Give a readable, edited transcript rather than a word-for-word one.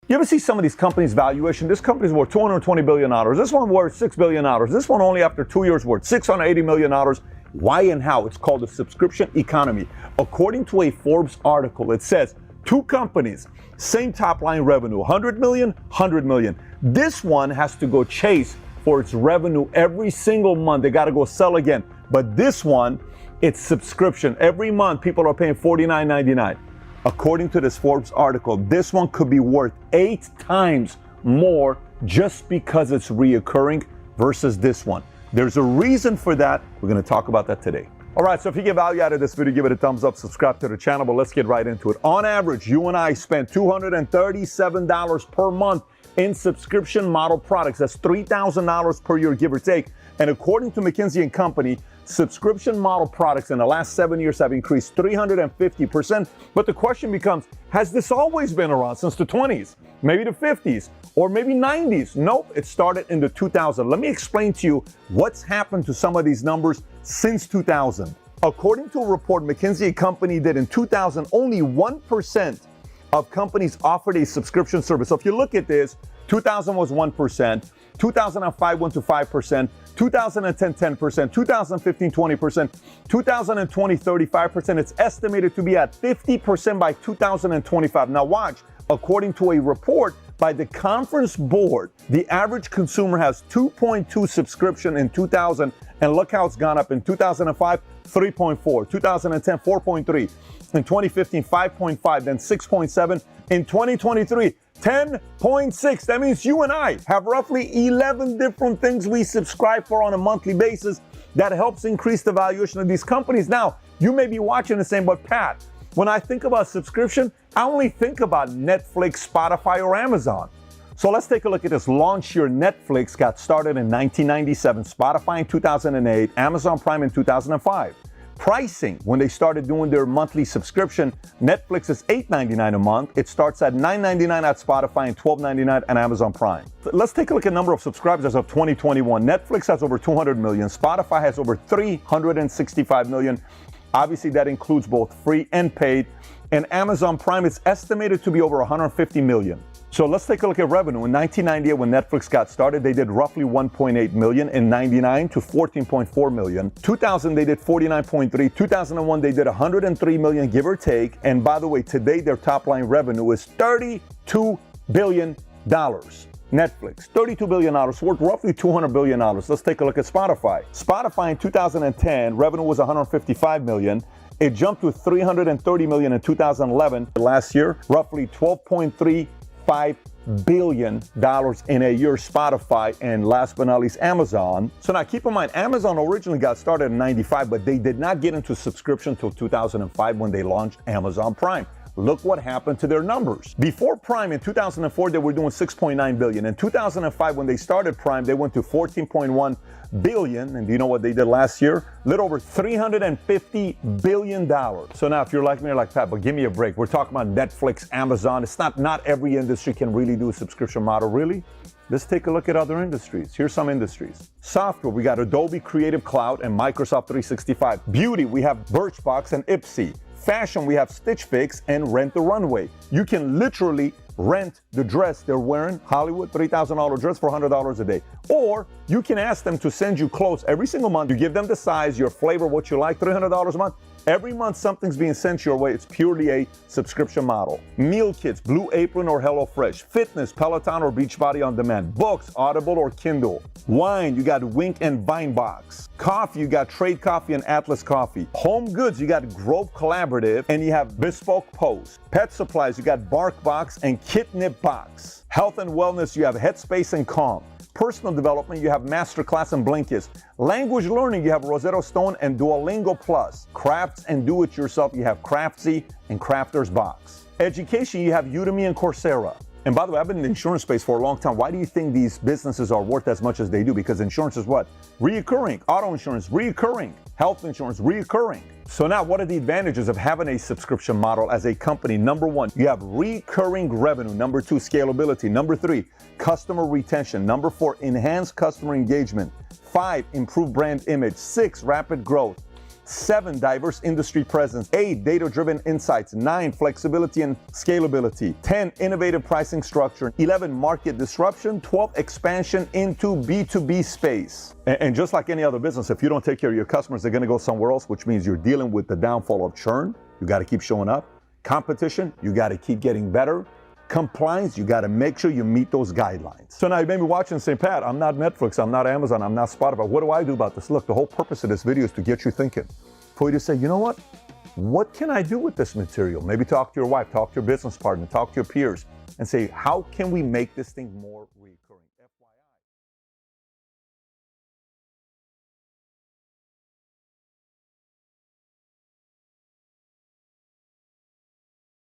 You ever see some of these companies' valuation? This company's worth $220 billion. This one worth $6 billion. This one only after 2 years worth $680 million. Why and how? It's called the subscription economy. According to a Forbes article, it says two companies, same top line revenue, 100 million, 100 million. This one has to go chase for its revenue every single month. They got to go sell again. But this one, it's subscription. Every month, people are paying $49.99. According to this Forbes article, this one could be worth 8 times more just because it's reoccurring versus this one. There's a reason for that. We're going to talk about that today. All right, so if you get value out of this video, give it a thumbs up, subscribe to the channel, but let's get right into it. On average, you and I spend $237 per month in subscription model products. That's $3,000 per year, give or take. And according to McKinsey & Company, subscription model products in the last 7 years have increased 350%. But the question becomes, has this always been around since the 20s, maybe the 50s, or maybe 90s? Nope, it started in the 2000s. Let me explain to you what's happened to some of these numbers since 2000. According to a report McKinsey & Company did in 2000, only 1% of companies offered a subscription service. So if you look at this, 2000 was 1%, 2005 went to 5%, 2010, 10%, 2015, 20%, 2020, 35%. It's estimated to be at 50% by 2025. Now watch, according to a report by the Conference Board, the average consumer has 2.2 subscription in 2000, and look how it's gone up. In 2005, 3.4, 2010, 4.3, in 2015, 5.5, then 6.7, in 2023, 10.6. That means you and I have roughly 11 different things we subscribe for on a monthly basis that helps increase the valuation of these companies. Now, you may be watching and saying, but Pat, when I think about subscription, I only think about Netflix, Spotify, or Amazon. So let's take a look at this. Launch year Netflix got started in 1997, Spotify in 2008, Amazon Prime in 2005. Pricing, when they started doing their monthly subscription, Netflix is $8.99 a month. It starts at $9.99 at Spotify and $12.99 at Amazon Prime. Let's take a look at number of subscribers as of 2021. Netflix has over 200 million. Spotify has over 365 million. Obviously, that includes both free and paid. And Amazon Prime is estimated to be over 150 million. So let's take a look at revenue. In 1998, when Netflix got started, they did roughly 1.8 million. In 99 to 14.4 million. 2000, they did 49.3. 2001, they did 103 million, give or take. And by the way, today their top line revenue is $32 billion. Netflix, $32 billion, worth roughly $200 billion. Let's take a look at Spotify. Spotify in 2010, revenue was 155 million. It jumped to 330 million in 2011. Last year, roughly $12.35 billion in a year, Spotify, and last but not least, Amazon. So now keep in mind, Amazon originally got started in 95, but they did not get into subscription until 2005 when they launched Amazon Prime. Look what happened to their numbers. Before Prime in 2004, they were doing 6.9 billion. In 2005, when they started Prime, they went to 14.1 billion. And do you know what they did last year? A little over $350 billion. So now if you're like me, you're like, Pat, but give me a break. We're talking about Netflix, Amazon. It's not every industry can really do a subscription model, really. Let's take a look at other industries. Here's some industries. Software, we got Adobe Creative Cloud and Microsoft 365. Beauty, we have Birchbox and Ipsy. Fashion, we have Stitch Fix and Rent the Runway. You can literally rent the dress they're wearing, Hollywood, $3,000 dress for $100 a day. Or you can ask them to send you clothes every single month. You give them the size, your flavor, what you like, $300 a month. Every month something's being sent your way. It's purely a subscription model. Meal kits, Blue Apron or HelloFresh. Fitness, Peloton or Beachbody On Demand. Books, Audible or Kindle. Wine, you got Wink and Vinebox. Coffee, you got Trade Coffee and Atlas Coffee. Home goods, you got Grove Collaborative and you have Bespoke Post. Pet supplies, you got BarkBox and Kitnip Box. Health and wellness, you have Headspace and Calm. Personal development, you have Masterclass and Blinkist. Language learning, you have Rosetta Stone and Duolingo Plus. Crafts and do-it-yourself, you have Craftsy and Crafter's Box. Education, you have Udemy and Coursera. And by the way, I've been in the insurance space for a long time. Why do you think these businesses are worth as much as they do? Because insurance is what? Reoccurring. Auto insurance, reoccurring. Health insurance, reoccurring. So now what are the advantages of having a subscription model as a company? Number one, you have recurring revenue. Number two, scalability. Number three, customer retention. Number four, enhanced customer engagement. 5, improved brand image. 6, rapid growth. 7, diverse industry presence. 8, data-driven insights. 9, flexibility and scalability. 10, innovative pricing structure. 11, market disruption. 12, expansion into B2B space. And just like any other business, if you don't take care of your customers, they're going to go somewhere else, which means you're dealing with the downfall of churn. You got to keep showing up. Competition, you got to keep getting better. Compliance, you got to make sure you meet those guidelines. So now you may be watching and say, Pat, I'm not Netflix, I'm not Amazon, I'm not Spotify. What do I do about this? Look, the whole purpose of this video is to get you thinking. For you to say, you know what can I do with this material? Maybe talk to your wife, talk to your business partner, talk to your peers, and say, how can we make this thing more recurring?